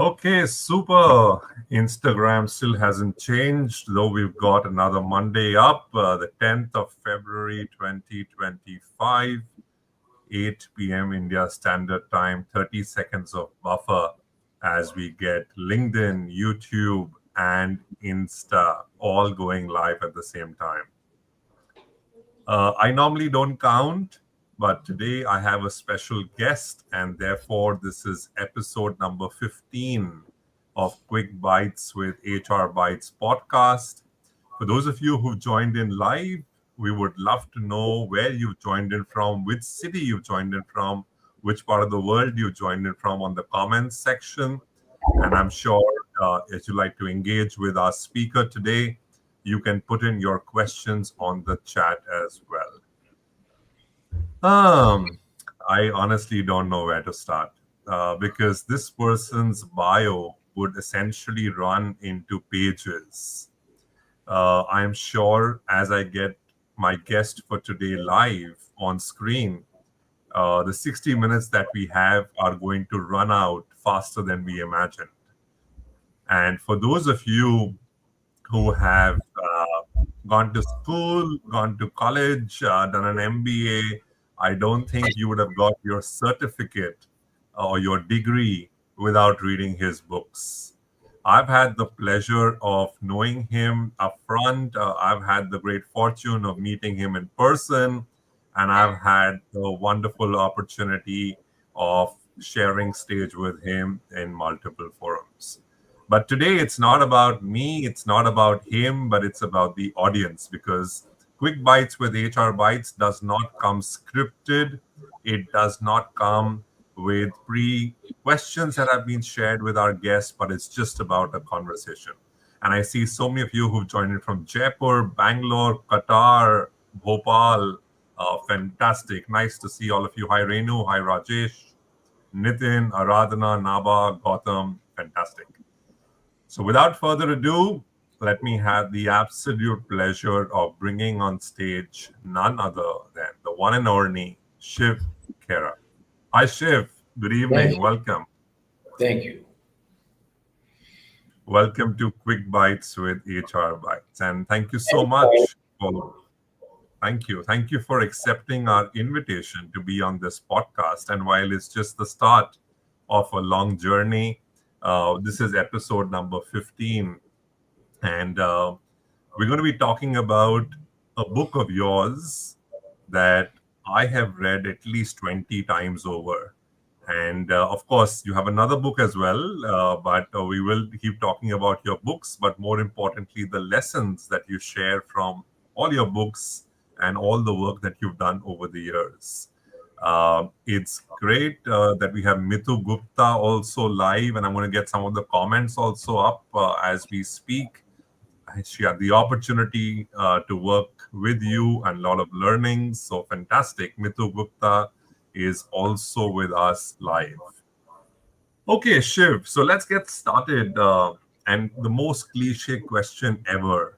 Okay, super. Instagram still hasn't changed, though we've got another Monday up, the 10th of February 2025, 8 p.m. India Standard Time, 30 seconds of buffer as we get LinkedIn, YouTube, and Insta all going live at the same time. I normally don't count, but today I have a special guest, and therefore, this is episode number 15 of Quick Bites with HR Bites podcast. For those of you who've joined in live, we would love to know where you've joined in from, which city you've joined in from, which part of the world you joined in from on the comments section. And I'm sure if you like to engage with our speaker today, you can put in your questions on the chat as well. Um, I honestly don't know where to start because this person's bio would essentially run into pages. I'm sure as I get my guest for today live on screen, the 60 minutes that we have are going to run out faster than we imagined. And for those of you who have gone to school, gone to college, done an MBA, I don't think you would have got your certificate or your degree without reading his books. I've had the pleasure of knowing him up front. I've had the great fortune of meeting him in person, and I've had the wonderful opportunity of sharing stage with him in multiple forums. But today it's not about me, it's not about him, but it's about the audience because Quick Bites with HR Bites does not come scripted. It does not come with pre questions that have been shared with our guests, but it's just about a conversation. And I see so many of you who've joined in from Jaipur, Bangalore, Qatar, Bhopal. Fantastic. Nice to see all of you. Hi, Renu. Hi, Rajesh, Nitin, Aradhana, Naba, Gautam. Fantastic. So, without further ado, let me have the absolute pleasure of bringing on stage none other than the one and only Shiv Khera. Hi, Shiv. Good Thank evening. you. Welcome. Thank you. Welcome to Quick Bites with HR Bites. And thank you so Anytime. much for thank you. Thank you for accepting our invitation to be on this podcast. And while it's just the start of a long journey, this is episode number 15. And we're going to be talking about a book of yours that I have read at least 20 times over. And of course, you have another book as well, but we will keep talking about your books, but more importantly, the lessons that you share from all your books and all the work that you've done over the years. It's great that we have Mithu Gupta also live, and I'm going to get some of the comments also up as we speak. She had the opportunity to work with you and a lot of learning. So fantastic. Mithu Gupta is also with us live. Okay, Shiv. So let's get started. And the most cliche question ever.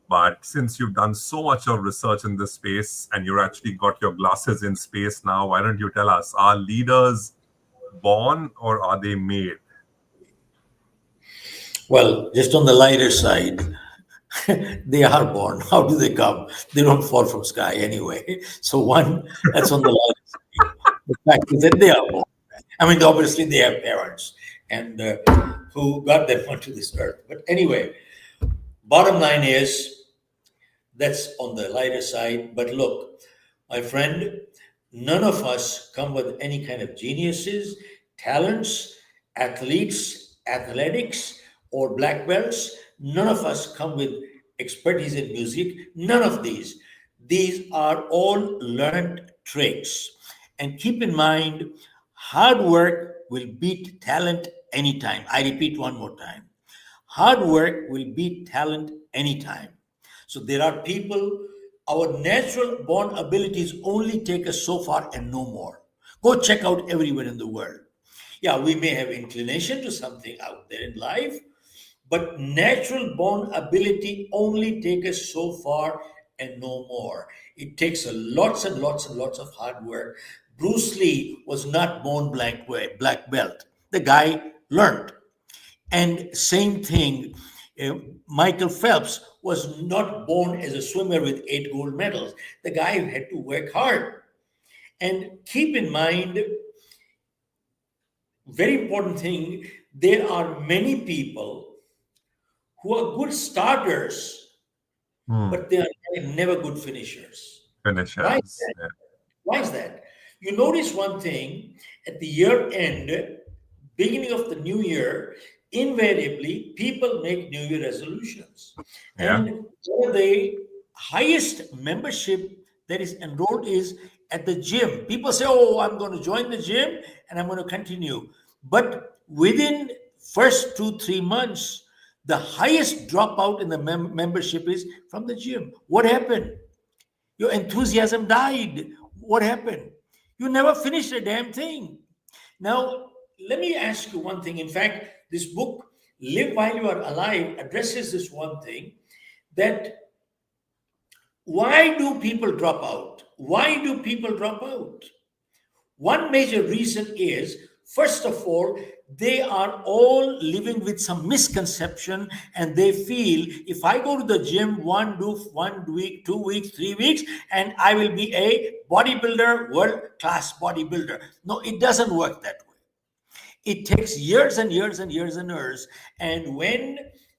But since you've done so much of research in this space and you're actually got your glasses in space now, why don't you tell us, are leaders born or are they made? Well, just on the lighter side, they are born. How do they come? They don't fall from sky anyway. So one, that's on the lighter side. The fact is that they are born. I mean, obviously they have parents and who got them onto this earth. But anyway, bottom line is that's on the lighter side. But look, my friend, none of us come with any kind of geniuses, talents, athletes, athletics, or black belts. None of us come with expertise in music. None of these. These are all learned traits. And keep in mind, hard work will beat talent anytime. I repeat one more time. Hard work will beat talent anytime. So there are people, our natural born abilities only take us so far and no more. Go check out everywhere in the world. Yeah, we may have inclination to something out there in life, but natural born ability only take us so far and no more. It takes a lots and lots and lots of hard work. Bruce Lee was not born black belt. The guy learned. And same thing, uh, Michael Phelps was not born as a swimmer with 8 gold medals. The guy had to work hard. And keep in mind, very important thing, there are many people who are good starters, Hmm. but they are never good finishers. Why? Finishers. Yeah. Why is that? You notice one thing at the year end, beginning of the new year, invariably people make New Year resolutions. Yeah. And one of the highest membership that is enrolled is at the gym. People say, "Oh, I'm going to join the gym and I'm going to continue." But within first 2 3 months, the highest dropout in the membership is from the gym. What happened? Your enthusiasm died. What happened? You never finished a damn thing. Now, let me ask you one thing. In fact, this book, Live While You Are Alive, addresses this one thing, that why do people drop out? Why do people drop out? One major reason is, first of all, they are all living with some misconception, and they feel if I go to the gym 1 week, 2 weeks, 3 weeks, and I will be a bodybuilder, world class bodybuilder. No, it doesn't work that way. It takes years and years and years and years. And when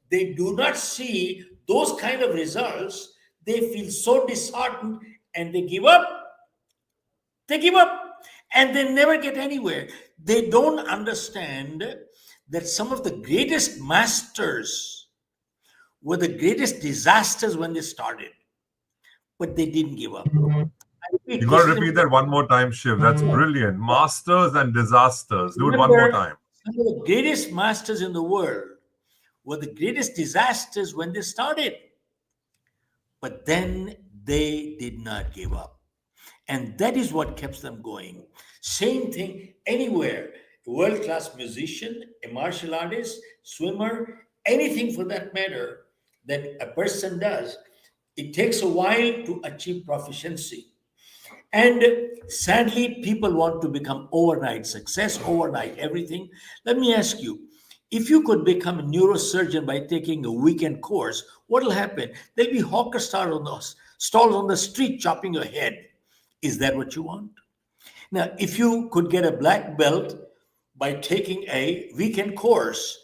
they do not see those kind of results, they feel so disheartened and they give up. They give up and they never get anywhere. They don't understand that some of the greatest masters were the greatest disasters when they started, but they didn't give up. I You repeat, got this to is repeat that important. one more time, Shiv. That's brilliant. Masters and disasters. Do it one more Remember, time. some of the greatest masters in the world were the greatest disasters when they started, but then they did not give up. And that is what keeps them going. Same thing anywhere. A world class musician, a martial artist, swimmer, anything for that matter that a person does, it takes a while to achieve proficiency. And sadly, people want to become overnight success, overnight everything. Let me ask you, if you could become a neurosurgeon by taking a weekend course, what will happen? There'll be hawker stalls on the street chopping your head. Is that what you want? Now, if you could get a black belt by taking a weekend course,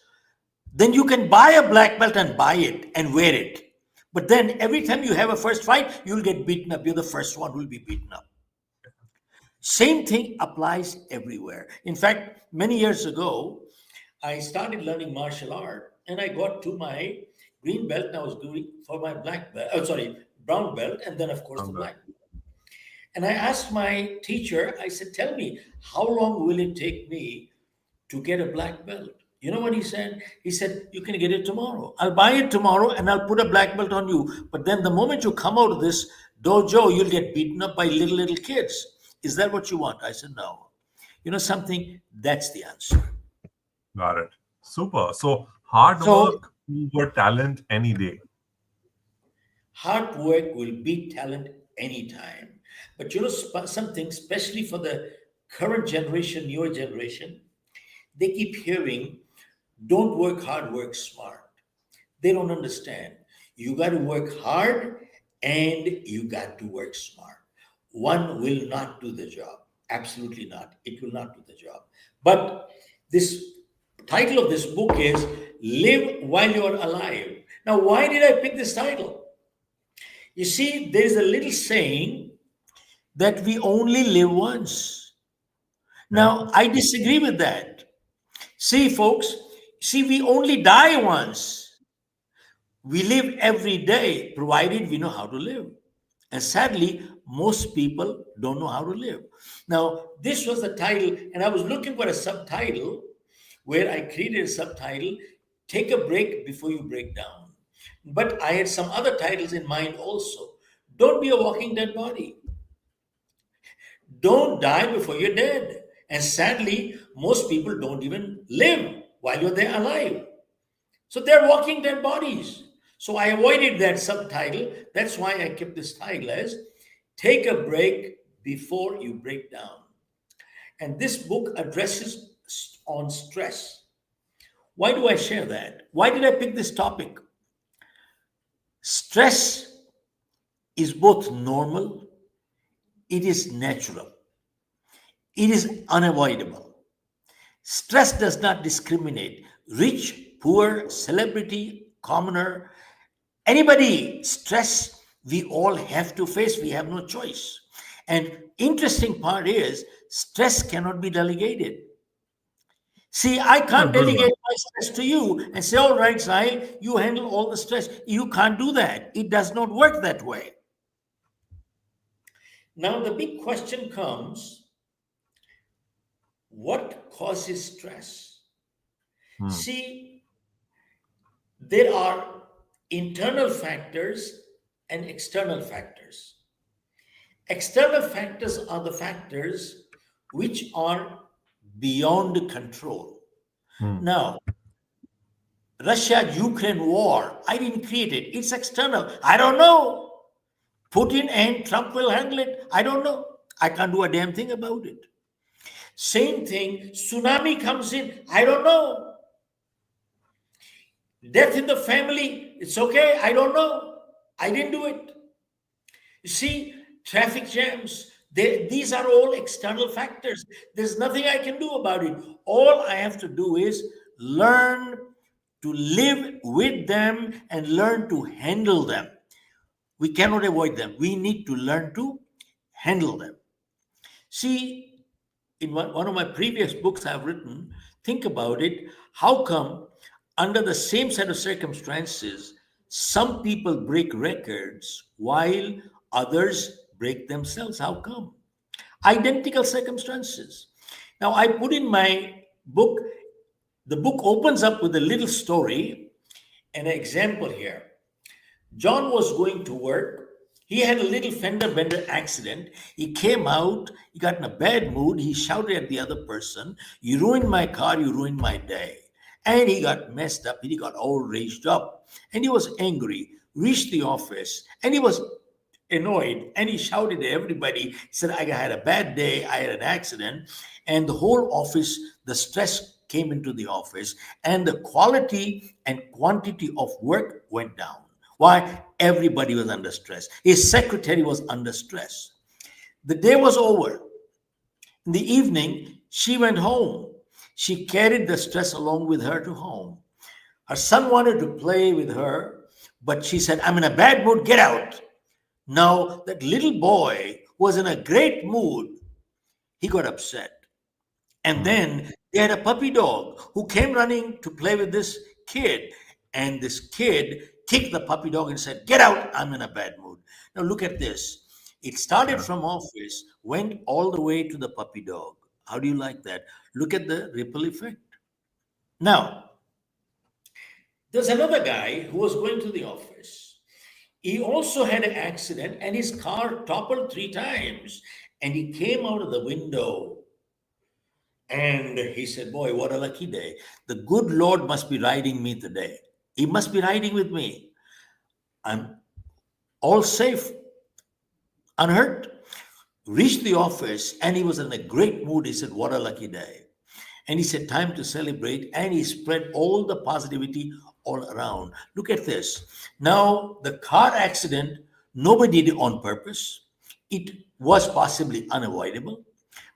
then you can buy a black belt and buy it and wear it. But then every time you have a first fight, you'll get beaten up. You're the first one who will be beaten up. Same thing applies everywhere. In fact, many years ago, I started learning martial art and I got to my green belt and I was doing for my black belt, oh, sorry, brown belt, and then, of course, the black belt. And I asked my teacher, I said, "Tell me, how long will it take me to get a black belt?" You know what he said? He said, "You can get it tomorrow. I'll buy it tomorrow and I'll put a black belt on you. But then the moment you come out of this dojo, you'll get beaten up by little kids. Is that what you want?" I said, "No." You know something? That's the answer. Got it. Super. So hard So work over talent any day. hard work will beat talent anytime. But you know something, especially for the current generation, newer generation, they keep hearing, "Don't work hard, work smart." They don't understand. You got to work hard and you got to work smart. One will not do the job. Absolutely not. It will not do the job. But this title of this book is Live While You're Alive. Now, why did I pick this title? You see, there's a little saying that we only live once. Yeah. Now, I disagree with that. See, folks, see, we only die once. We live every day, provided we know how to live. And sadly, most people don't know how to live. Now, this was the title, and I was looking for a subtitle where I created a subtitle, Take a Break Before You Break Down. But I had some other titles in mind also. Don't be a walking dead body. Don't die before you're dead. And sadly, most people don't even live while you're there alive. So they're walking dead bodies. So I avoided that subtitle. That's why I kept this title as Take a Break Before You Break Down. And this book addresses on stress. Why do I share that? Why did I pick this topic? Stress is both normal, it is natural, it is unavoidable. Stress does not discriminate rich, poor, celebrity, commoner, anybody. Stress we all have to face, we have no choice. And interesting part is stress cannot be delegated. See, I Oh, can't good one. delegate my stress to you and say, all right, Sahil, you handle all the stress. You can't do that. It does not work that way. Now, the big question comes, what causes stress? Hmm. See, there are internal factors and external factors. External factors are the factors which are beyond control. Hmm. Now, Russia Ukraine war, I didn't create it. It's external. I don't know. Putin and Trump will handle it. I don't know. I can't do a damn thing about it. Same thing, tsunami comes in. I don't know. Death in the family, it's okay. I don't know. I didn't do it. You see, traffic jams, these are all external factors. There's nothing I can do about it. All I have to do is learn to live with them and learn to handle them. We cannot avoid them. We need to learn to handle them. See, in one of my previous books I've written, think about it. How come, under the same set of circumstances, some people break records while others break themselves? How come? Identical circumstances. Now, I put in my book, the book opens up with a little story, an example here. John was going to work. He had a little fender bender accident. He came out, he got in a bad mood. He shouted at the other person, "You ruined my car, you ruined my day." And he got messed up. He got all raged up. And he was angry. Reached the office and he was annoyed. And he shouted at everybody. He said, "I had a bad day, I had an accident." And the whole office, the stress came into the office, and the quality and quantity of work went down. Why? Everybody was under stress. His secretary was under stress. The day was over. In the evening, she went home. She carried the stress along with her to home. Her son wanted to play with her, but she said, "I'm in a bad mood, get out." Now, that little boy was in a great mood. He got upset. And Hmm. then they had a puppy dog who came running to play with this kid. And this kid kicked the puppy dog and said, "Get out, I'm in a bad mood." Now look at this. It started Yeah. from office, went all the way to the puppy dog. How do you like that? Look at the ripple effect. Now, there's another guy who was going to the office. He also had an accident and his car toppled 3 times. And he came out of the window. And he said, "Boy, what a lucky day. The good Lord must be riding me today. He must be riding with me. I'm all safe, unhurt." Reached the office and he was in a great mood. He said, "What a lucky day." And he said, "Time to celebrate." And he spread all the positivity all around. Look at this. Now, the car accident, nobody did it on purpose. It was possibly unavoidable.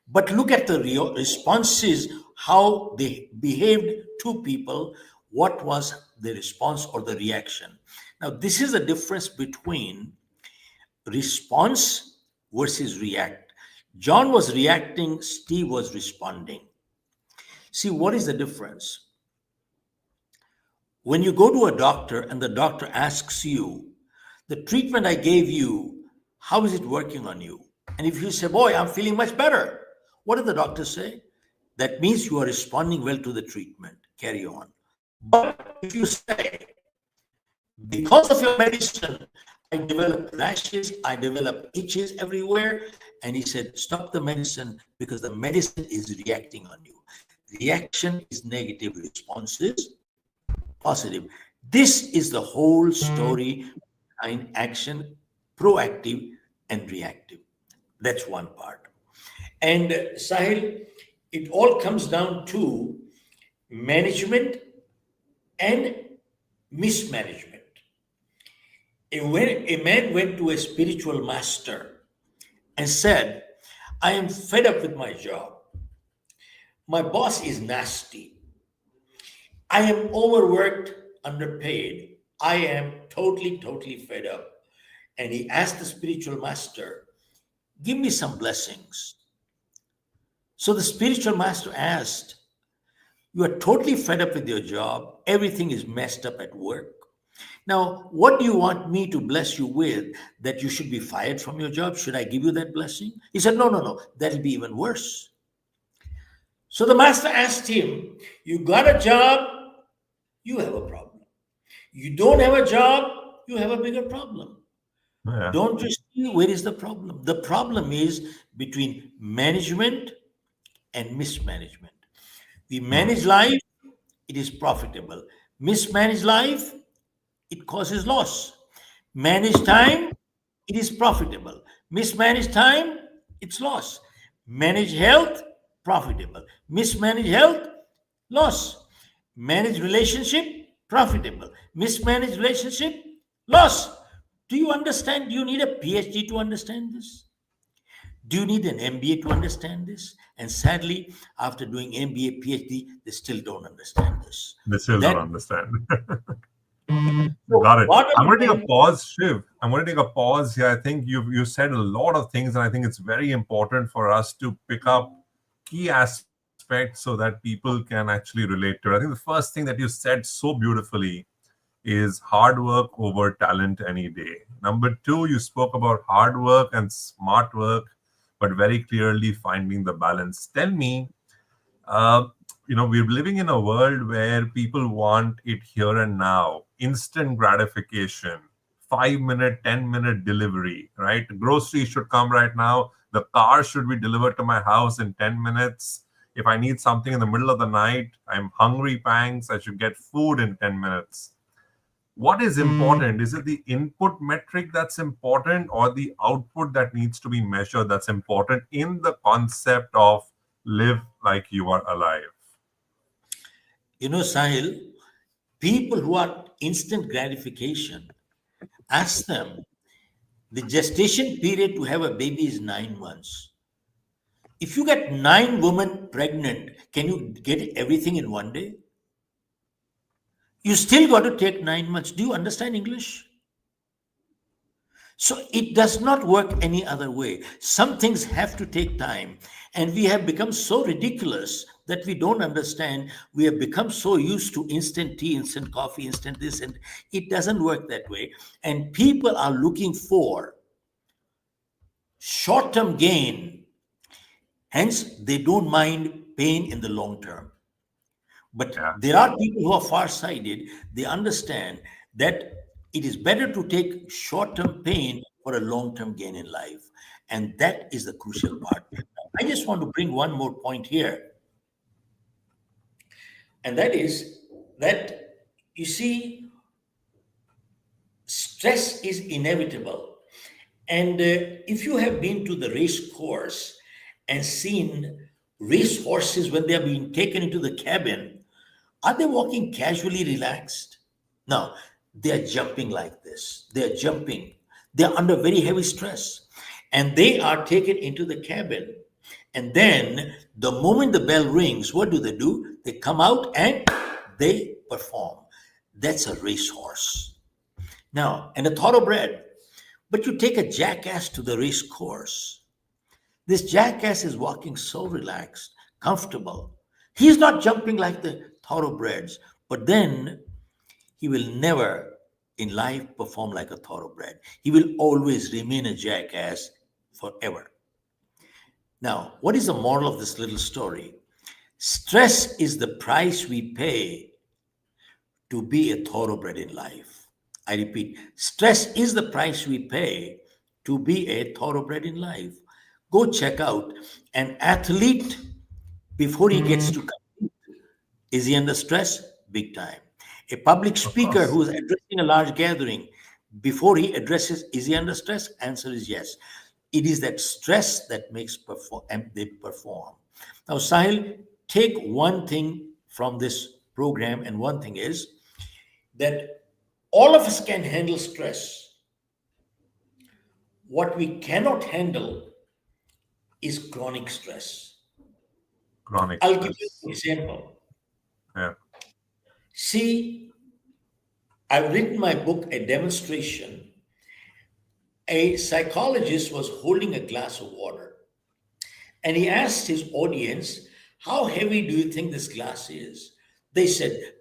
But look at the responses, how they behaved to people. What was the response or the reaction? Now, this is the difference between response versus react. John was reacting, Steve was responding. See, what is the difference? When you go to a doctor and the doctor asks you, "The treatment I gave you, how is it working on you?" And if you say, "Boy, I'm feeling much better," what did the doctor say? That means you are responding well to the treatment. Carry on. But if you say, "Because of your medicine, I develop rashes, I develop itches everywhere," and he said, "Stop the medicine because the medicine is reacting on you." Reaction is negative, response is positive. This is the whole story behind action, proactive and reactive. That's one part. And Sahil, it all comes down to management and mismanagement. A man went to a spiritual master and said, I am fed up with my job. My boss is nasty. I am overworked, underpaid. I am totally fed up. And he asked the spiritual master, give me some blessings. So the spiritual master asked, you are totally fed up with your job. Everything is messed up at work. Now, what do you want me to bless you with? That you should be fired from your job? Should I give you that blessing? He said, no, no, no. That'll be even worse. So the master asked him, you got a job, you have a problem. You don't have a job, you have a bigger problem. Yeah. Don't you see where is the problem? The problem is between management and mismanagement. We Hmm. manage life, it is profitable. Mismanage life, it causes loss. Manage time, it is profitable. Mismanage time, it's loss. Manage health, profitable. Mismanage health, loss. Manage relationship, profitable. Mismanage relationship, loss. Do you understand? Do you need a PhD to understand this? Do you need an MBA to understand this? And sadly, after doing MBA, PhD, they still don't understand this. They still don't That understand. so Got it. bottom I'm going to take a line, pause, Shiv. I'm going to take a pause here. I think you said a lot of things, and I think it's very important for us to pick up key aspects so that people can actually relate to it. I think the first thing that you said so beautifully is hard work over talent any day. Number two, you spoke about hard work and smart work, but very clearly finding the balance. Tell me, uh, we're living in a world where people want it here and now, instant gratification, 5 minute, 10-minute delivery, right? Groceries should come right now. The car should be delivered to my house in 10 minutes. If I need something in the middle of the night, I'm hungry pangs, I should get food in 10 minutes. What is important? Is it the input metric that's important or the output that needs to be measured that's important in the concept of live like you are alive? Sahil, people who are instant gratification, ask them, the gestation period to have a baby is 9 months. If you get 9 women pregnant, can you get everything in one day? You still got to take 9 months. Do you understand English? So it does not work any other way. Some things have to take time. And we have become so ridiculous that we don't understand. We have become so used to instant tea, instant coffee, instant this, and it doesn't work that way. And people are looking for short term gain. Hence, they don't mind pain in the long term. But Yeah. there are people who are far-sighted. They understand that it is better to take short-term pain for a long-term gain in life. And that is the crucial part. I just want to bring one more point here. And that is that, you see, stress is inevitable. And if you have been to the race course and seen race horses when they are being taken into the cabin, are they walking casually relaxed? No, they are jumping like this. They are jumping. They are under very heavy stress. And they are taken into the cabin. And then the moment the bell rings, what do? They come out and they perform. That's a racehorse. Now, and a thoroughbred. But you take a jackass to the race course. This jackass is walking so relaxed, comfortable. He's not jumping like the thoroughbreds, but then he will never in life perform like a thoroughbred. He will always remain a jackass forever. Now, what is the moral of this little story? Stress is the price we pay to be a thoroughbred in life. I repeat, stress is the price we pay to be a thoroughbred in life. Go check out an athlete before he gets to compete. Is he under stress? Big time. A public Of speaker course. who is addressing a large gathering, before he addresses, is he under stress? Answer is yes. It is that stress that makes they perform. Now, Sahil, take one thing from this program, and one thing is that all of us can handle stress. What we cannot handle is chronic stress. Chronic I'll give you an stress. example. Yeah. See, I've written my book, A Demonstration. A psychologist was holding a glass of water and he asked his audience, how heavy do you think this glass is? They said,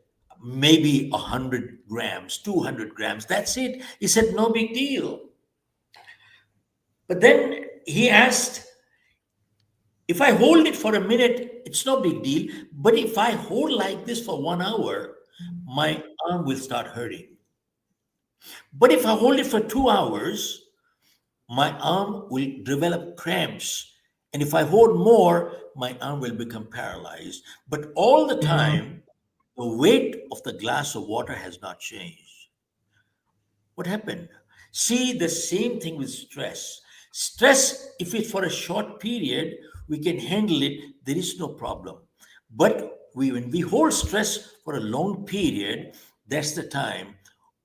maybe 100 grams, 200 grams. That's it. He said, no big deal. But then he asked, if I hold it for a minute, it's no big deal. But if I hold like this for 1 hour, my arm will start hurting. But if I hold it for 2 hours, my arm will develop cramps. And if I hold more, my arm will become paralyzed. But all the time, the weight of the glass of water has not changed. What happened? See, the same thing with stress. Stress, if it's for a short period, we can handle it, there is no problem. But when we hold stress for a long period, that's the time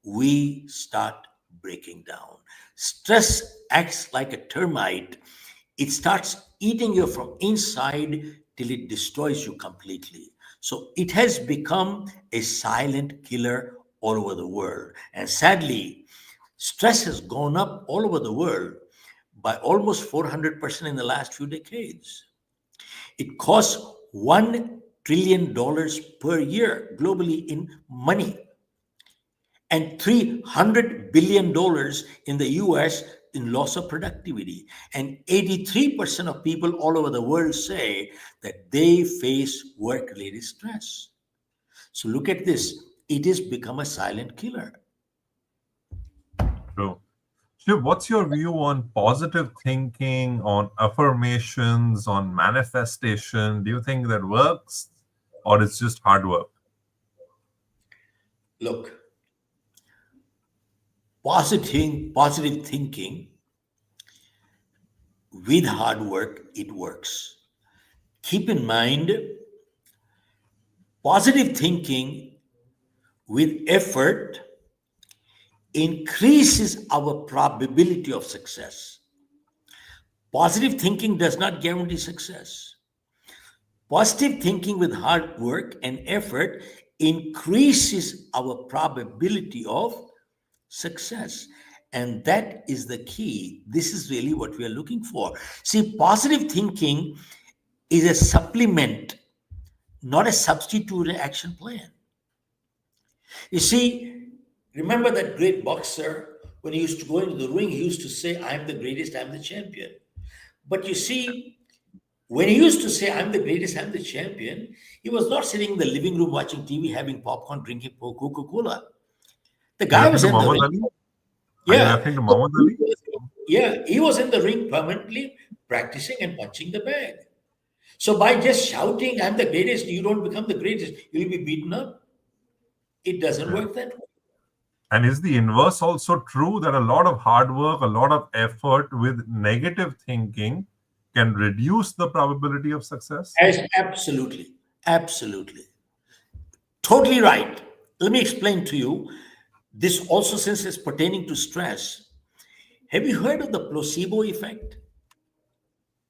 we start breaking down. Stress acts like a termite. It starts eating you from inside till it destroys you completely. So it has become a silent killer all over the world. And sadly, stress has gone up all over the world by almost 400% in the last few decades. It costs $1 trillion per year globally in money and $300 billion in the US in loss of productivity. And 83% of people all over the world say that they face work related stress. So look at this, it has become a silent killer. True. Shiv, what's your view on positive thinking, on affirmations, on manifestation? Do you think that works or it's just hard work? Look, positive thinking with hard work, it works. Keep in mind, positive thinking with effort increases our probability of success. Positive thinking does not guarantee success. Positive thinking with hard work and effort increases our probability of success. And that is the key. This is really what we are looking for. See, positive thinking is a supplement, not a substitute action plan. You see, remember that great boxer, when he used to go into the ring, he used to say, I'm the greatest, I'm the champion. But you see, when he used to say, I'm the greatest, I'm the champion, he was not sitting in the living room watching TV, having popcorn, drinking Coca Cola. The Are you guy referring was to in the Muhammad ring. Ali? Are you Yeah. referring to Muhammad Ali? Yeah, he was in the ring permanently practicing and punching the bag. So by just shouting, I'm the greatest, you don't become the greatest, you'll be beaten up. It doesn't Yeah. work that way. And is the inverse also true that a lot of hard work, a lot of effort with negative thinking can reduce the probability of success? Yes, absolutely. Absolutely. Totally right. Let me explain to you. This also, since it's pertaining to stress, have you heard of the placebo effect?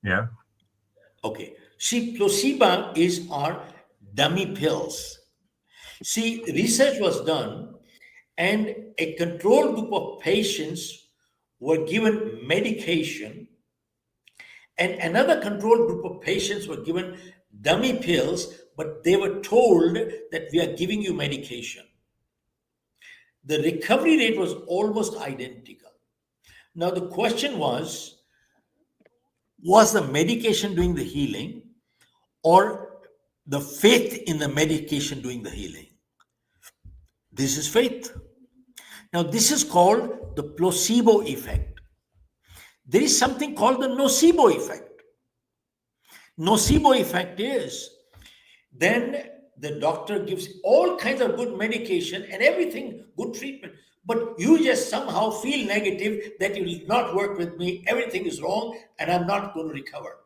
Yeah. Okay. See, placebo is our dummy pills. See, research was done, and a control group of patients were given medication, and another control group of patients were given dummy pills, but they were told that we are giving you medication. The recovery rate was almost identical. Now, the question was the medication doing the healing or the faith in the medication doing the healing? This is faith. Now, this is called the placebo effect. There is something called the nocebo effect. Nocebo effect is then the doctor gives all kinds of good medication and everything, good treatment, but you just somehow feel negative that you will not work with me, everything is wrong, and I'm not going to recover.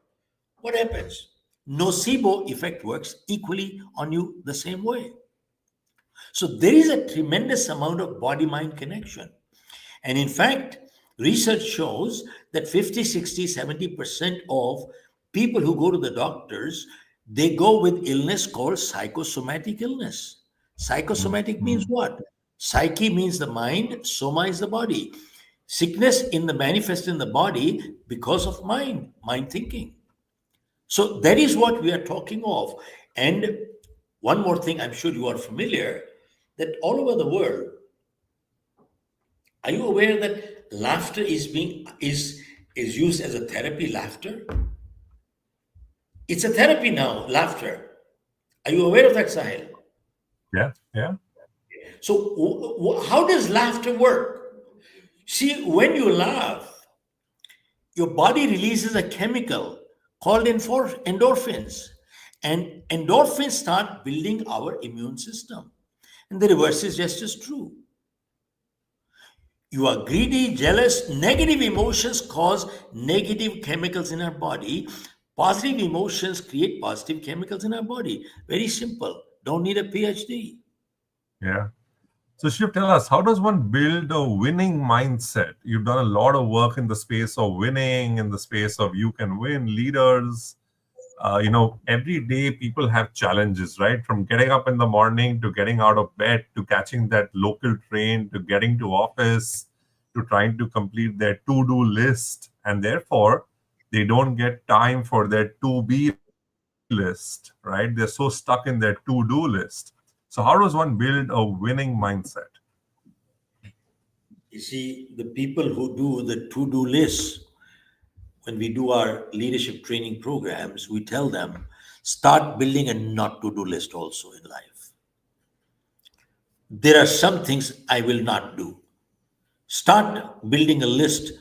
What happens? Nocebo effect works equally on you the same way. So there is a tremendous amount of body mind connection. And in fact, research shows that 50, 60, 70% of people who go to the doctors, they go with illness called psychosomatic illness. Psychosomatic means Mm-hmm. what? Psyche means the mind, soma is the body. Sickness in the manifest in the body because of mind thinking. So that is what we are talking of. And one more thing, I'm sure you are familiar that all over the world, are you aware that laughter is used as a therapy? Laughter, it's a therapy now. Laughter. Are you aware of that, Sahil? Yeah, yeah, So how does laughter work? See, when you laugh, your body releases a chemical called endorphins, and endorphins start building our immune system. And the reverse is just as true. You are greedy, jealous, negative emotions cause negative chemicals in our body. Positive emotions create positive chemicals in our body. Very simple. Don't need a PhD. yeah. So, Shiv, tell us, how does one build a winning mindset? You've done a lot of work in the space of winning, in the space of you can win, leaders. Every day people have challenges, right? From getting up in the morning to getting out of bed to catching that local train to getting to office to trying to complete their to-do list. And therefore, they don't get time for their to-be list, right? They're so stuck in their to-do list. So how does one build a winning mindset? You see, the people who do the to do list, when we do our leadership training programs, we tell them start building a not to do list also in life. There are some things I will not do. Start building a list,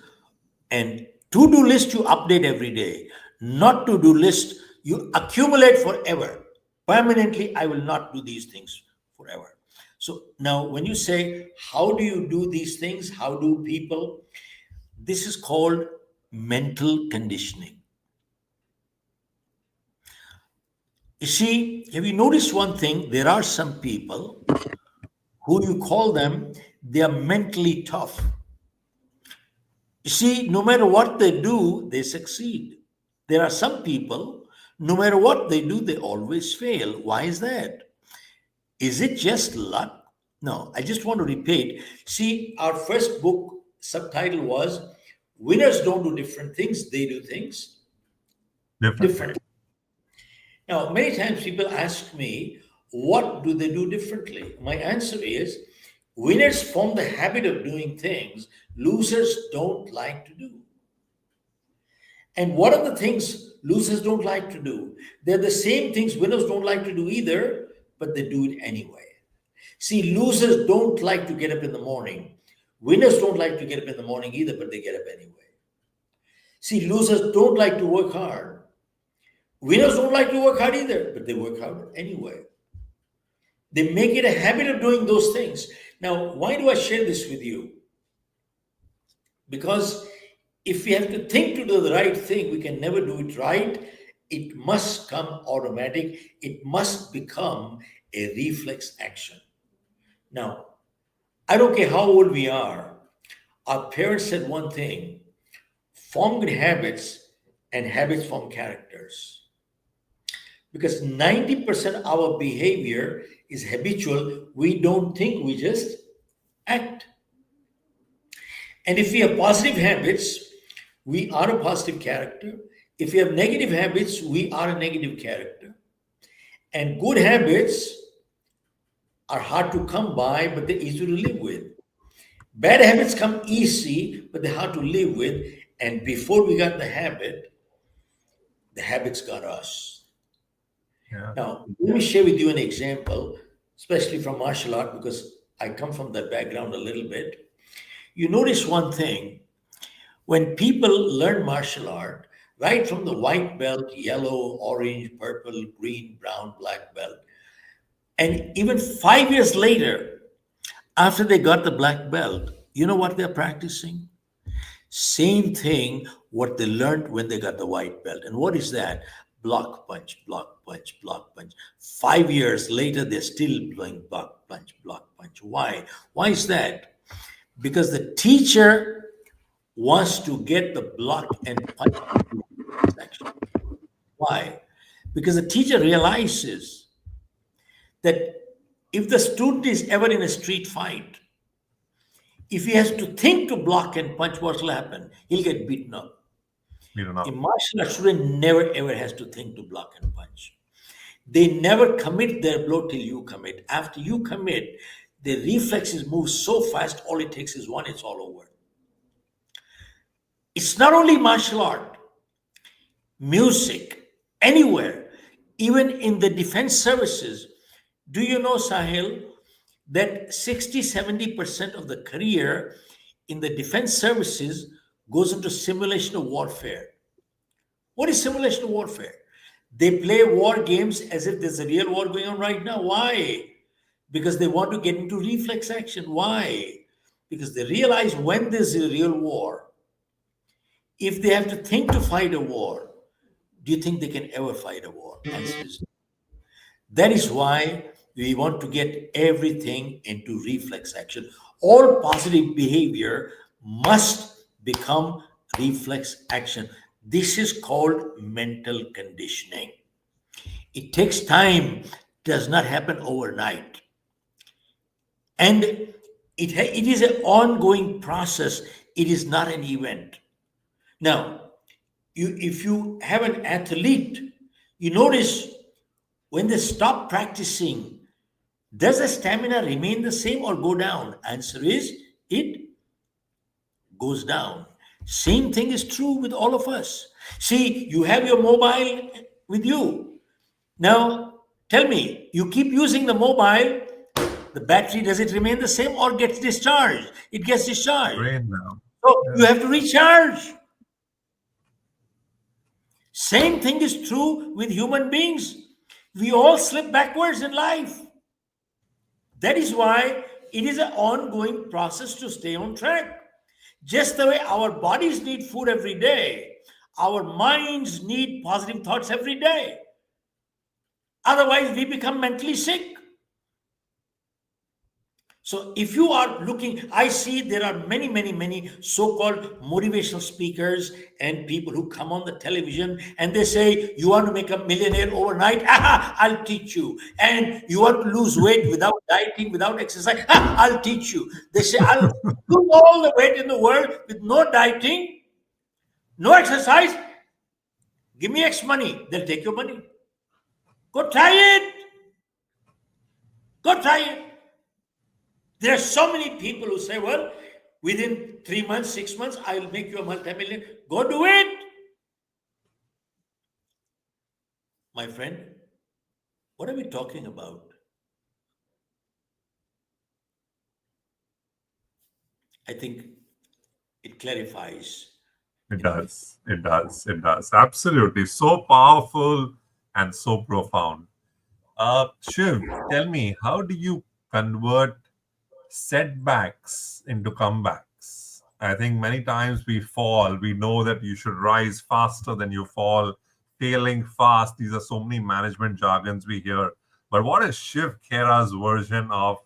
and to do list you update every day. Not to do list you accumulate forever. Permanently, I will not do these things forever. So now, when you say, how do you do these things? How do people? This is called mental conditioning. You see, have you noticed one thing? There are some people who you call them, they are mentally tough. You see, no matter what they do, they succeed. There are some people, no matter what they do, they always fail. Why is that? Is it just luck? No, I just want to repeat. See, our first book subtitle was Winners Don't Do Different Things, They Do Things Differently. Different. Now, many times people ask me, what do they do differently? My answer is winners form the habit of doing things losers don't like to do. And what are the things losers don't like to do? They're the same things winners don't like to do either, but they do it anyway. See, losers don't like to get up in the morning. Winners don't like to get up in the morning either, but they get up anyway. See, losers don't like to work hard. Winners don't like to work hard either, but they work hard anyway. They make it a habit of doing those things. Now, why do I share this with you? Because if we have to think to do the right thing, we can never do it right. It must come automatic. It must become a reflex action. Now, I don't care how old we are, our parents said one thing: form good habits, and habits form characters. Because 90% of our behavior is habitual. We don't think, we just act. And if we have positive habits, we are a positive character. If we have negative habits, we are a negative character. And good habits are hard to come by, but they're easy to live with. Bad habits come easy, but they're hard to live with. And before we got the habits got us. Yeah. Now, let me share with you an example, especially from martial art, because I come from that background a little bit. You notice one thing: when people learn martial art, right from the white belt, yellow, orange, purple, green, brown, black belt, and even 5 years later, after they got the black belt, you know what they're practicing? Same thing what they learned when they got the white belt. And what is that? block, punch, block, punch, block, punch. 5 years later, they're still doing block, punch, block, punch. Why? Why is that? Because the teacher wants to get the block and punch section. Why? Because the teacher realizes that if the student is ever in a street fight, if he has to think to block and punch, what will happen? He'll get beaten up. You don't A know. martial arts student never ever has to think to block and punch. They never commit their blow till you commit. After you commit, the reflexes move so fast, all it takes is one, it's all over. It's not only martial art, music, anywhere, even in the defense services. Do you know, Sahil, that 60-70% of the career in the defense services goes into simulation of warfare? What is simulation of warfare? They play war games as if there's a real war going on right now. Why? Because they want to get into reflex action. Why? Because they realize when there's a real war, if they have to think to fight a war, do you think they can ever fight a war? Answer is no. That is why we want to get everything into reflex action. All positive behavior must become reflex action. This is called mental conditioning. It takes time, does not happen overnight. And it is an ongoing process. It is not an event. Now, if you have an athlete, you notice when they stop practicing, does the stamina remain the same or go down? Answer is it goes down. Same thing is true with all of us. See, you have your mobile with you. Now, tell me, you keep using the mobile, the battery, does it remain the same or gets discharged? It gets discharged. Brain now. So you Yeah. have to recharge. Same thing is true with human beings. We all slip backwards in life. That is why it is an ongoing process to stay on track. Just the way our bodies need food every day, our minds need positive thoughts every day. Otherwise, we become mentally sick. So, if you are looking, I see there are many, many, many so called motivational speakers and people who come on the television and they say, you want to make a millionaire overnight? I'll teach you. And you want to lose weight without dieting, without exercise? I'll teach you. They say, I'll lose all the weight in the world with no dieting, no exercise. Give me X money. They'll take your money. Go try it. Go try it. There are so many people who say, well, within 3 months, 6 months, I'll make you a multimillionaire. Go do it. My friend, what are we talking about? I think it clarifies. It does. It does. It does. Absolutely. So powerful and so profound. Shiv, tell me, how do you convert setbacks into comebacks? I think many times we fall. We know that you should rise faster than you fall, failing fast. These are so many management jargons we hear. But what is Shiv Khera's version of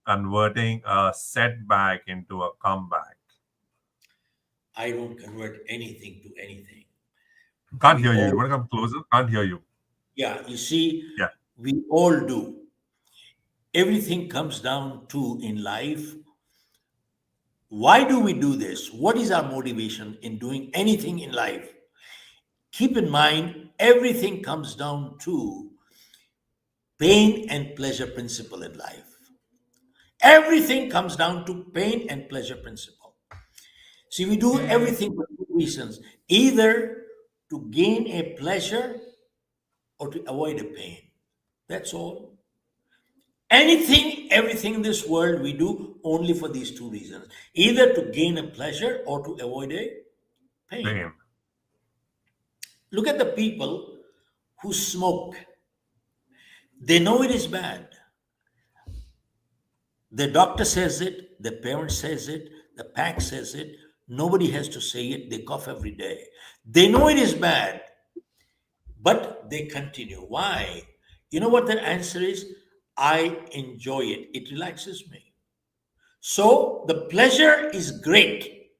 converting a setback into a comeback? I don't convert anything to anything. Can't We hear you. all, You want to come closer? Can't hear you. yeah, you see, Yeah. we all do. Everything comes down to in life. Why do we do this? What is our motivation in doing anything in life? Keep in mind, everything comes down to pain and pleasure principle in life. Everything comes down to pain and pleasure principle. See, we do everything for two reasons, either to gain a pleasure or to avoid a pain. That's all. Anything, everything in this world we do only for these two reasons, either to gain a pleasure or to avoid a pain. Pain. Look at the people who smoke. They know it is bad. The doctor says it, the parent says it, the pack says it. Nobody has to say it. They cough every day. They know it is bad. but they continue. Why? You know what the answer is? I enjoy it. It relaxes me. So the pleasure is great,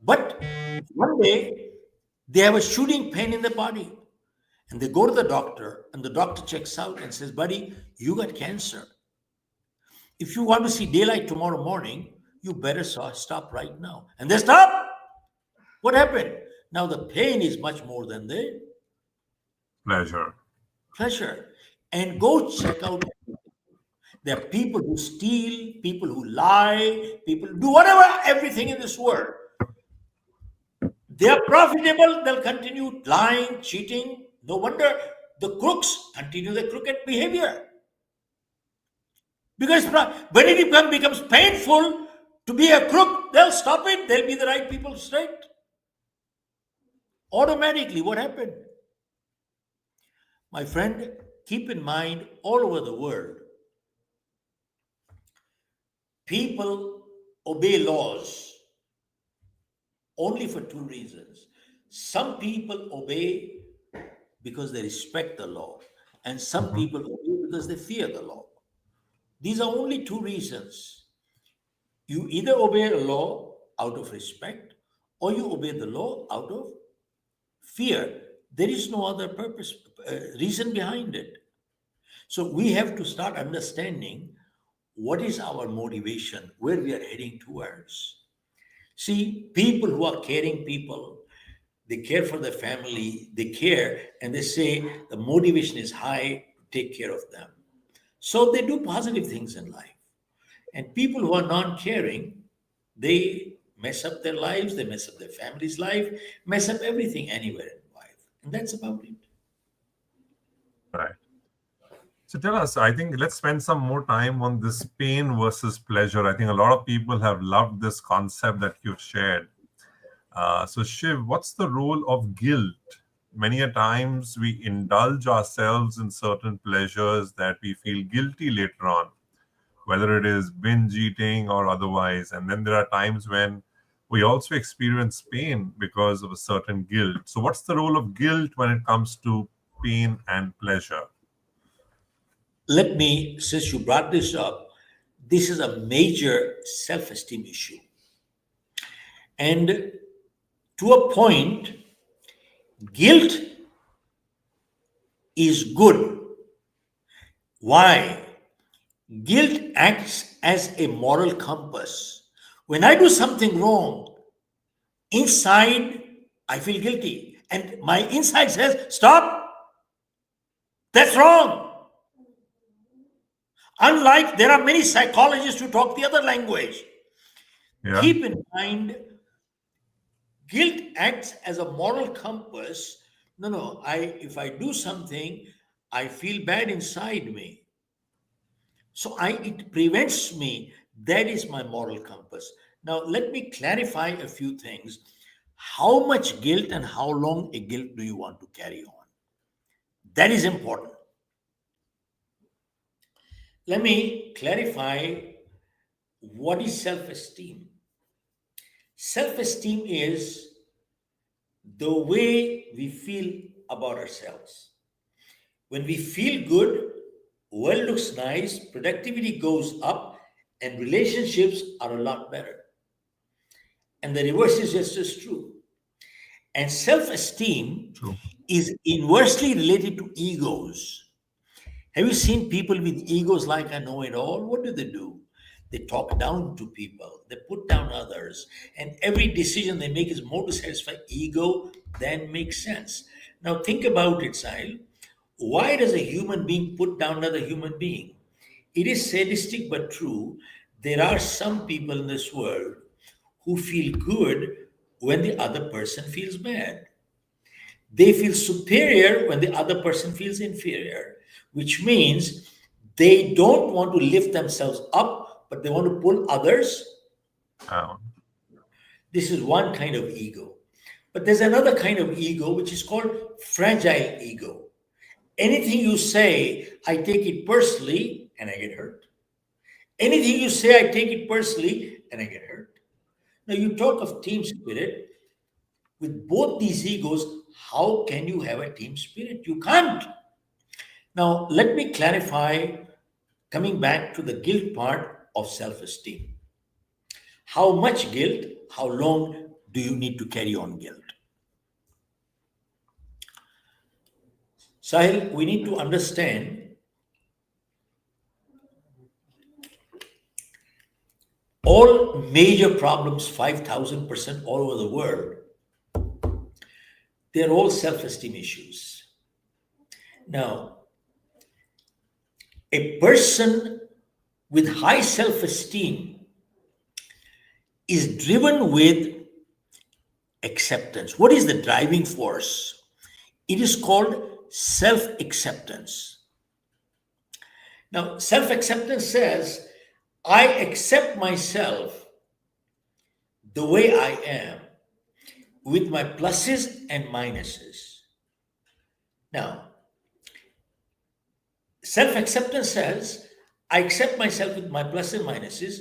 but one day they have a shooting pain in the body and they go to the doctor and the doctor checks out and says, buddy, you got cancer. If you want to see daylight tomorrow morning, you better stop right now. And they stop. What happened? Now the pain is much more than the Pleasure. pleasure. And go check out. There are people who steal, people who lie, people who do whatever, everything in this world. They are profitable, they'll continue lying, cheating. No wonder the crooks continue their crooked behavior. Because when it becomes painful to be a crook, they'll stop it. They'll be the right people straight. Automatically, what happened? My friend, keep in mind, all over the world, people obey laws only for two reasons. Some people obey because they respect the law, and some Mhm. people obey because they fear the law. These are only two reasons. You either obey a law out of respect or you obey the law out of fear. There is no other purpose, reason behind it. So we have to start understanding what is our motivation, where we are heading towards. See, people who are caring people, they care for their family, they care, and they say the motivation is high to take care of them. So they do positive things in life. And people who are non caring, they mess up their lives, they mess up their family's life, mess up everything anywhere in life. And that's about it. Right. So tell us, I think let's spend some more time on this pain versus pleasure. I think a lot of people have loved this concept that you've shared. So, Shiv, what's the role of guilt? Many a times we indulge ourselves in certain pleasures that we feel guilty later on, whether it is binge eating or otherwise. And then there are times when we also experience pain because of a certain guilt. So, what's the role of guilt when it comes to pain and pleasure? Let me, since you brought this up, this is a major self esteem issue. And to a point, guilt is good. Why? Guilt acts as a moral compass. When I do something wrong, inside I feel guilty. And my inside says, stop, that's wrong. Unlike there are many psychologists who talk the other language. Yeah. Keep in mind, guilt acts as a moral compass. No, if I do something, I feel bad inside me. So it prevents me. That is my moral compass. Now let me clarify a few things. How much guilt and how long a guilt do you want to carry on? That is important. Let me clarify what is self-esteem. Self-esteem is the way we feel about ourselves. When we feel good, world looks nice, productivity goes up, and relationships are a lot better. And the reverse is just as true. And self esteem True. is inversely related to egos. Have you seen people with egos like I know it all? What do? They talk down to people, they put down others, and every decision they make is more to satisfy ego than makes sense. Now, think about it, Sahil. Why does a human being put down another human being? It is sadistic but true. There are some people in this world who feel good when the other person feels bad. They feel superior when the other person feels inferior, which means they don't want to lift themselves up, but they want to pull others. Um, This is one kind of ego. But there's another kind of ego which is called fragile ego. Anything you say, I take it personally and I get hurt. Anything you say, I take it personally and I get hurt. Now, you talk of team spirit. With both these egos, how can you have a team spirit? You can't. Now, let me clarify, coming back to the guilt part of self esteem. How much guilt? How long do you need to carry on guilt? Sahil, we need to understand all major problems, 5,000% all over the world, they're all self esteem issues. Now, a person with high self esteem is driven with acceptance. What is the driving force? It is called self acceptance. Now, self acceptance says, I accept myself the way I am with my pluses and minuses. Now, self acceptance says, I accept myself with my pluses and minuses,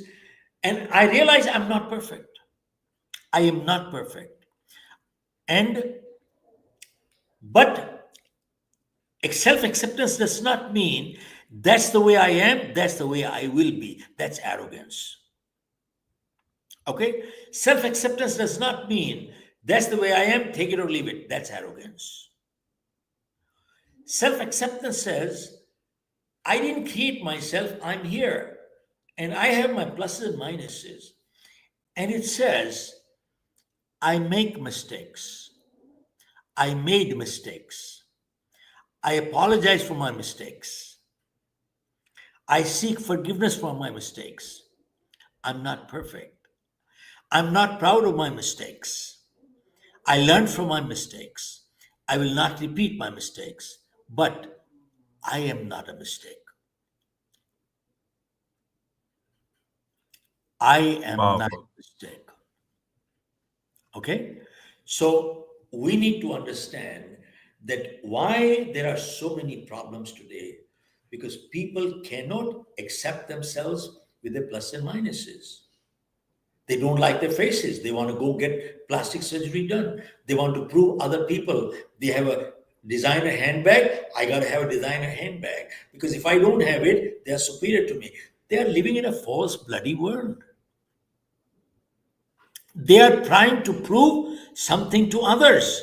and I realize I'm not perfect. I am not perfect. And but self acceptance does not mean that's the way I am, that's the way I will be. That's arrogance. Okay? Self acceptance does not mean that's the way I am, take it or leave it. That's arrogance. Self acceptance says, I didn't create myself, I'm here. And I have my pluses and minuses. And it says, I make mistakes. I made mistakes. I apologize for my mistakes. I seek forgiveness for my mistakes. I'm not perfect. I'm not proud of my mistakes. I learned from my mistakes. I will not repeat my mistakes, but I am not a mistake. I am not a Powerful. mistake. Okay? So we need to understand that why there are so many problems today, because people cannot accept themselves with their plus and minuses. They don't like their faces. They want to go get plastic surgery done. They want to prove other people they have a designer handbag. I got to have a designer handbag because if I don't have it, they are superior to me. They are living in a false, bloody world. They are trying to prove something to others.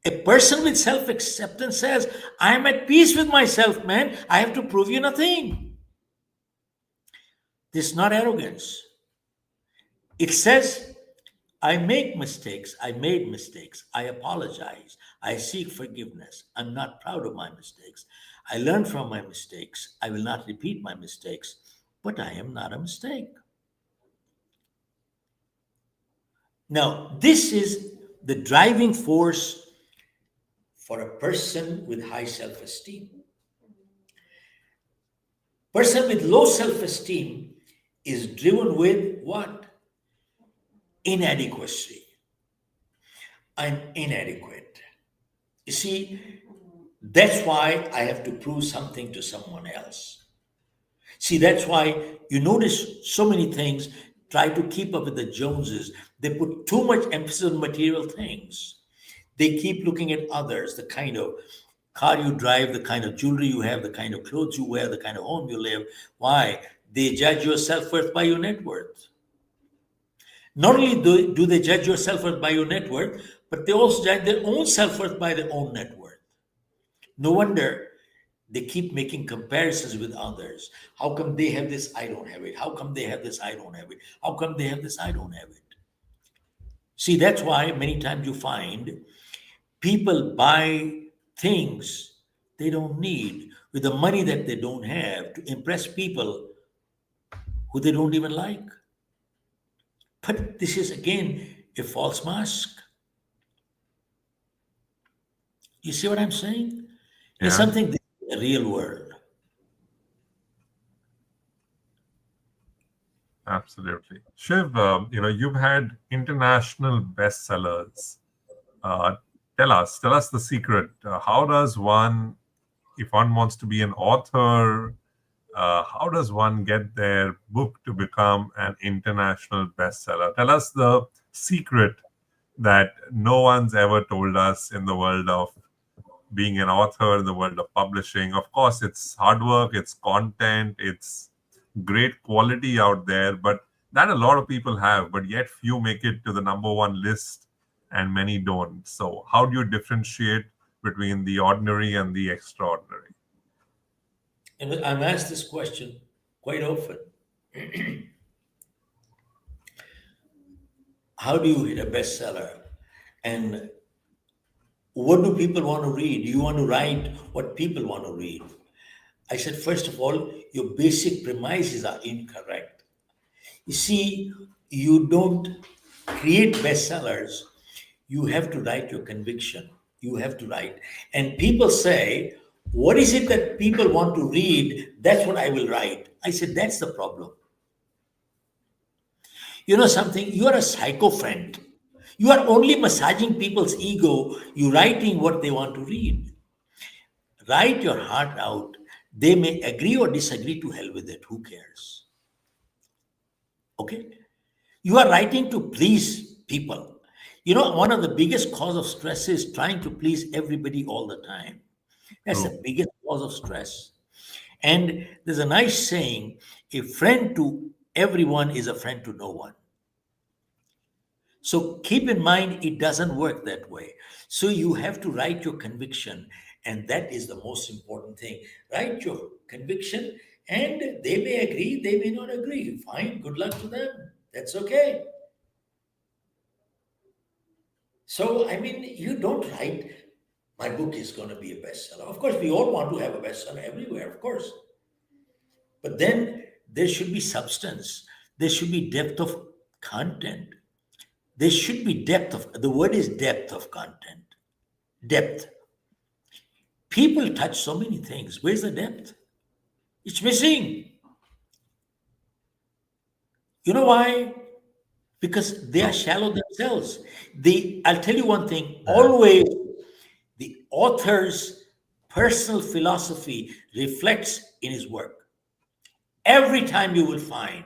A person with self acceptance says, I am at peace with myself, man. I have to prove you nothing. This is not arrogance. It says, I make mistakes. I made mistakes. I apologize. I seek forgiveness. I'm not proud of my mistakes. I learn from my mistakes. I will not repeat my mistakes, but I am not a mistake. Now, this is the driving force for a person with high self esteem. Person with low self esteem is driven with what? Inadequacy. I'm inadequate. You see, that's why I have to prove something to someone else. See, that's why you notice so many things try to keep up with the Joneses. They put too much emphasis on material things. They keep looking at others, the kind of car you drive, the kind of jewelry you have, the kind of clothes you wear, the kind of home you live. Why? They judge your self worth by your net worth. Not only do they judge your self worth by your net worth, but they also judge their own self worth by their own net worth. No wonder they keep making comparisons with others. How come they have this? I don't have it. How come they have this? I don't have it. How come they have this? I don't have it. See, that's why many times you find people buy things they don't need with the money that they don't have to impress people who they don't even like. But this is again a false mask. You see what I'm saying? It's Yeah, something that's a real world. absolutely. Shiv, you've had international bestsellers. Uh, tell us the secret. How does one, if one wants to be an author, how does one get their book to become an international bestseller? Tell us the secret that no one's ever told us in the world of being an author, in the world of publishing. Of course, it's hard work, it's content, it's great quality out there, but that a lot of people have, but yet few make it to the number one list and many don't. So, how do you differentiate between the ordinary and the extraordinary? And I'm asked this question quite often. How do you hit a bestseller? And what do people want to read? Do you want to write what people want to read? I said, first of all, your basic premises are incorrect. You see, you don't create bestsellers, you have to write your conviction. You have to write. And people say, what is it that people want to read? That's what I will write. I said, that's the problem. You know something? You are a psycho friend. You are only massaging people's ego. You writing what they want to read. Write your heart out. They may agree or disagree, to hell with it. Who cares? Okay? You are writing to please people. You know, one of the biggest cause of stress is trying to please everybody all the time. That's True. the biggest cause of stress. And there's a nice saying, a friend to everyone is a friend to no one. So keep in mind, it doesn't work that way. So you have to write your conviction, and that is the most important thing. Write your conviction, and they may agree, they may not agree. Fine, good luck to them. That's okay. So, I mean, you don't write, my book is going to be a bestseller. Of course, we all want to have a bestseller everywhere, of course. But then there should be substance, there should be depth of content. There should be depth of, the word is depth of content. Depth. People touch so many things. Where's the depth? It's missing. You know why? Because they are True. shallow themselves. I'll tell you one thing, Yeah. always the author's personal philosophy reflects in his work. Every time you will find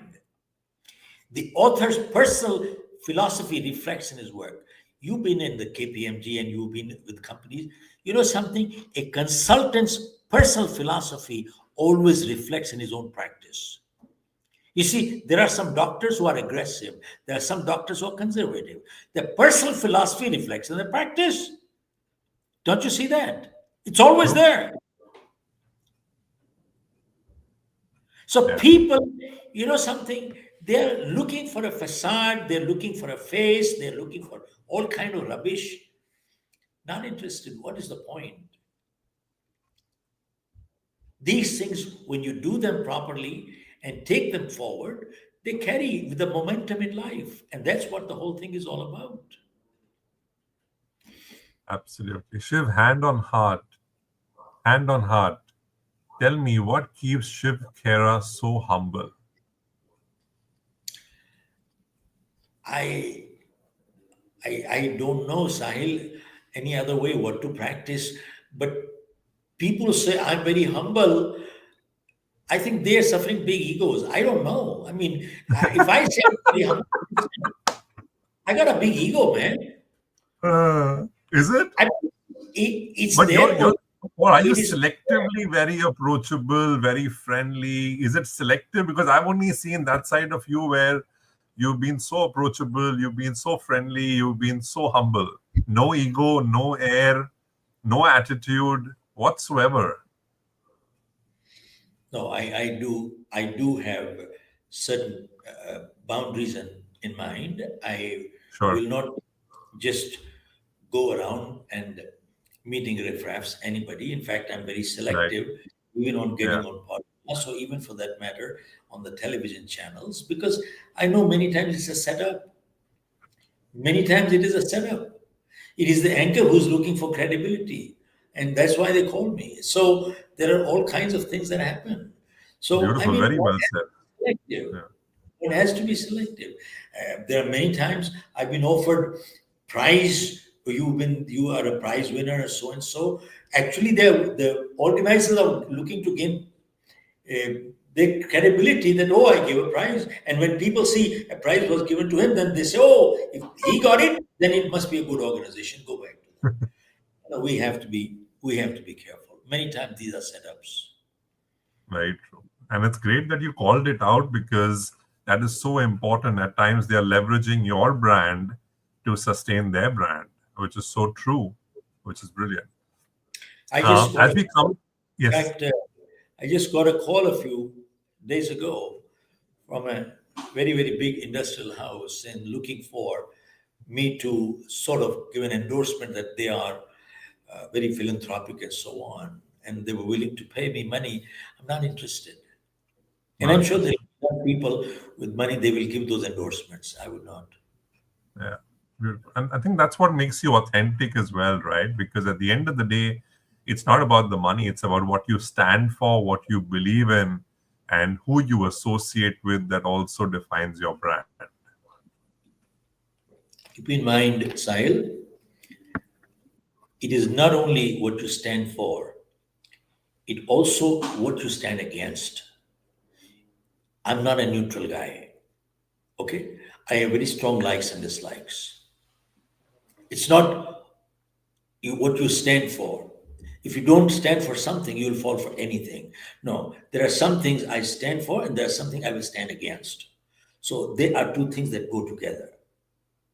the author's personal philosophy reflects in his work. You've been in the KPMG and you've been with companies. You know something? A consultant's personal philosophy always reflects in his own practice. You see, there are some doctors who are aggressive, there are some doctors who are conservative. Their personal philosophy reflects in their practice. Don't you see that? It's always True. there. So Yeah. people, you know something, they're looking for a facade, they're looking for a face, they're looking for all kind of rubbish. Not interested. What is the point? These things, when you do them properly and take them forward, they carry the momentum in life. And that's what the whole thing is all about. Absolutely. Shiv, hand on heart. Tell me what keeps Shiv Khera so humble? I I don't know, Sahil, any other way what to practice. But people say I'm very humble. I think they are suffering big egos. I don't know. I mean, if I say I'm very humble, I got a big ego, man. Is it? I, it's But there for or are you it is selectively very approachable, very friendly? Is it selective? Because I've only seen that side of you where you've been so approachable, you've been so friendly, you've been so humble. No ego, no air, no attitude whatsoever. no. I do have certain boundaries in mind. I Sure. will not just go around and meeting riffraffs anybody. In fact, I'm very Right. selective, even on Yeah. getting on podcasts, or even for that matter, on the television channels, because I know many times it's a setup. Many times it is a setup. It is the anchor who's looking for credibility, and that's why they call me. So there are all kinds of things that happen. So I Beautiful. mean, Very one well has said. to be selective. Yeah. One has to be selective. There are many times I've been offered prize. You are a prize winner, so and so. Actually, the organizers are looking to gain the credibility that, oh, I gave a prize. And when people see a prize was given to him, then they say, oh, if he got it, then it must be a good organization. Go back to that. No, we have to be careful. Many times these are setups. Very true. And it's great that you called it out because that is so important. At times they are leveraging your brand to sustain their brand, which is so true, which is brilliant. I just got As a we come, in yes, fact, I just got a call a few days ago from a very, very big industrial house and looking for me to sort of give an endorsement that they are very philanthropic and so on. And they were willing to pay me money. I'm not interested. And not I'm sure there interested. are people with money, they will give those endorsements. I would not. Yeah. Beautiful. And I think that's what makes you authentic as well, right? Because at the end of the day, it's not about the money, it's about what you stand for, what you believe in, and who you associate with that also defines your brand. Keep in mind, Sahil, it is not only what you stand for, it also what you stand against. I'm not a neutral guy. Okay? I have very strong likes and dislikes. It's not what you stand for. If you don't stand for something, you'll fall for anything. No, there are some things I stand for, and there are something I will stand against. So they are two things that go together.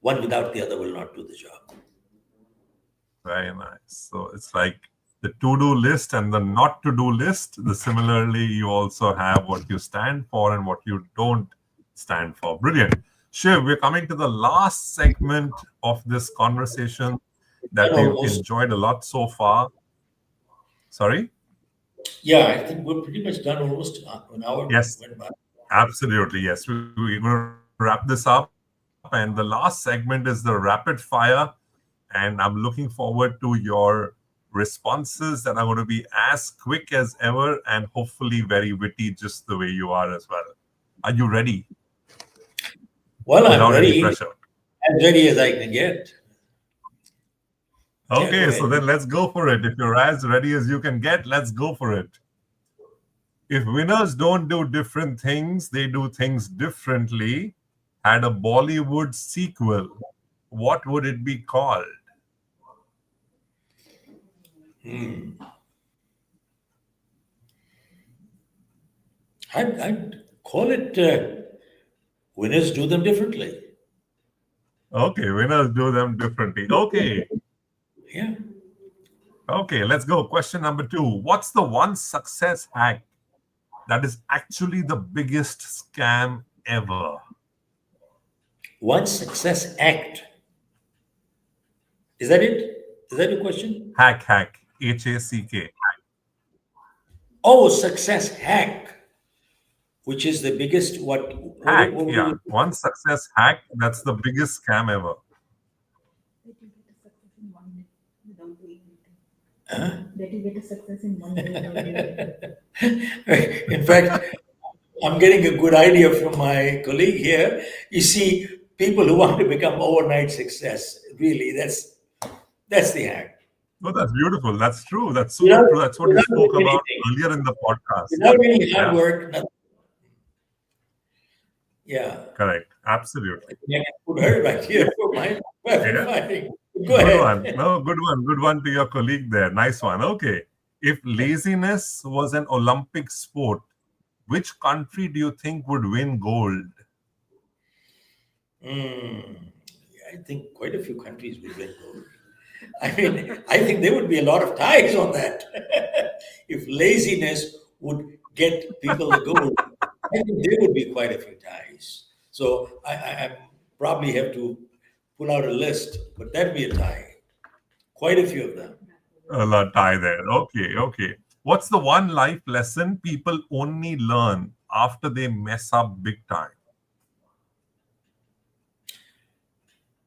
One without the other will not do the job. Very nice. So it's like the to-do list and the not to-do list. The similarly, you also have what you stand for and what you don't stand for. Brilliant. Shiv, we're coming to the last segment of this conversation that And we've almost, enjoyed a lot so far. Sorry? yeah, I think we're pretty much done. Almost an hour Yes, went by. absolutely. Yes, we're going to wrap this up. And the last segment is the rapid fire. And I'm looking forward to your responses that are going to be as quick as ever and hopefully very witty, just the way you are as well. Are you ready Well, I'm without any ready, pressure? as ready as I can get. Yeah, go Okay, so ahead. then let's go for it. If you're as ready as you can get, let's go for it. If winners don't do different things, they do things differently, had a Bollywood sequel, what would it be called? I'd call it winners do them differently. Okay, winners do them differently. Okay, Yeah. okay, let's go. Question number two. What's the one success hack that is actually the biggest scam ever? One success act. Is that it? Is that your question? Hack, HACK. Oh, success hack, which is the biggest Hack, what would yeah. you One success hack that's the biggest scam ever. That you get a success in 1 minute without doing anything. That you get a success in 1 day without doing anything. In fact, I'm getting a good idea from my colleague here. You see, people who want to become overnight success, really, that's the hack. Oh, that's beautiful. That's true. That's so Without, true. That's what you without spoke doing about anything, earlier in the podcast. without any hard Yeah, work, nothing. Yeah. correct. Absolutely. Yeah, put her right here for my rapid Yeah. firing. Go Good one. ahead. No, good one. Good one to your colleague there. Nice one. Okay. If laziness was an Olympic sport, which country do you think would win gold? Mm, I think quite a few countries will win gold. I mean, I think there would be a lot of ties on that. If laziness would get people the gold, I think there would be quite a few ties. So I probably have to pull out a list, but that'd be a tie. Quite a few of them. A lot tie there. Okay, okay. What's the one life lesson people only learn after they mess up big time?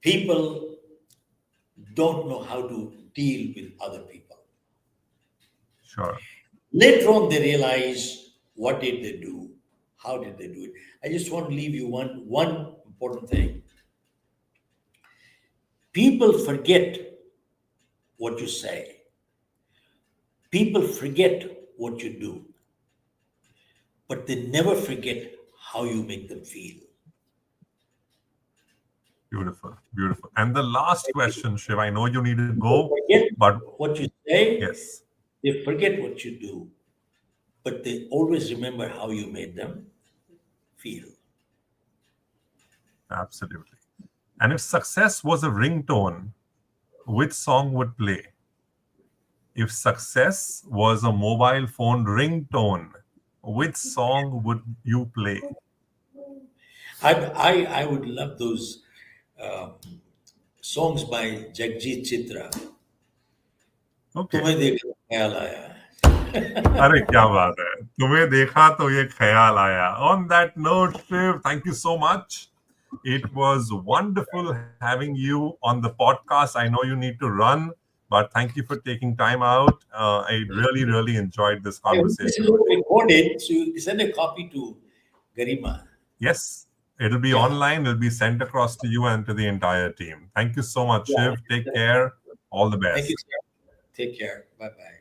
People don't know how to deal with other people. Sure. Later on, they realize what did they do, how did they do it. I just want to leave you one important thing. People forget what you say. People forget what you do. but they never forget how you make them feel. Beautiful, beautiful. And the last question, Shiv, I know you need to People go, forget but what you say, yes, they forget what you do, but they always remember how you made them feel. absolutely. And if success was a ringtone, which song would play? If success was a mobile phone ringtone, which song would you play? I would love those uh, songs by Jagjit Chitra. Okay. तुम्हें देखकर ख्याल आया. अरे क्या बात है तुम्हें देखा तो ये ख्याल आया On that note, Shiv, thank you so much. It was wonderful having you on the podcast. I know you need to run, but thank you for taking time out. I really, really enjoyed this I hope this is conversation all with you. recorded, so you send a copy to Garima. Yes, it'll be Yeah. online. It'll be sent across to you and to the entire team. Thank you so much, Yeah. Shiv. Take care. All the Thank you, best. sir. Take care. Bye bye.